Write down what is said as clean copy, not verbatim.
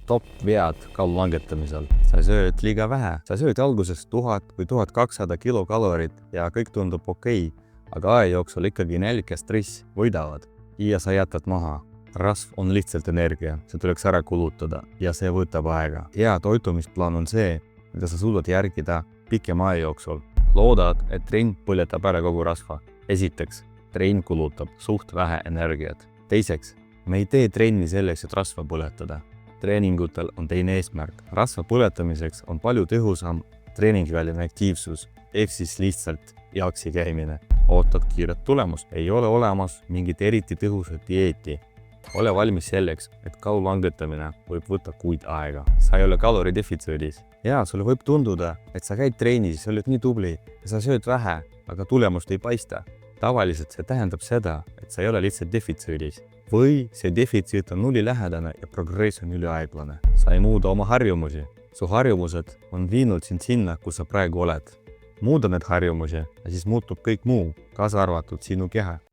top vead kaalu langetamisel. Sa sööd liiga vähe. Sa sööd alguses 1000 või 1200 kilokalorit ja kõik tundub okei, aga aja jooksul ikkagi nälg ja stress võidavad ja sa jätad maha. Rasv on lihtsalt energia, see tuleks ära kulutada ja see võtab aega. Hea toitumisplaan on see, mida sa suudad järgida pikema aja jooksul. Loodad, et trenn põletab ära kogu rasva. Esiteks, trenn kulutab suht vähe energiat. Teiseks, me ei tee trenni selleks, et rasva põletada. Treeningutel on teine eesmärk. Rasva põletamiseks on palju tõhusam treeningiväline aktiivsus, ehk siis lihtsalt jalgsi käimine. Ootad kiiret tulemust, ei ole olemas mingit eriti tõhusat dieeti. Ole valmis selleks, et kaalu langetamine võib võtta kuid aega. Sa ei ole kaloridefitsiidis. Ja sulle võib tunduda, et sa käid trennis, sa oled nii tubli ja sa sööd vähe, aga tulemust ei paista. Tavaliselt see tähendab seda, et sa ei ole lihtsalt defitsiidis. Või see defitsiit on nullilähedane ja progress on üliaeglane. Sa ei muuda oma harjumusi. Su harjumused on viinud sind sinna, kus sa praegu oled. Muuda need harjumusi ja siis muutub kõik muu, kaasa arvatud sinu keha.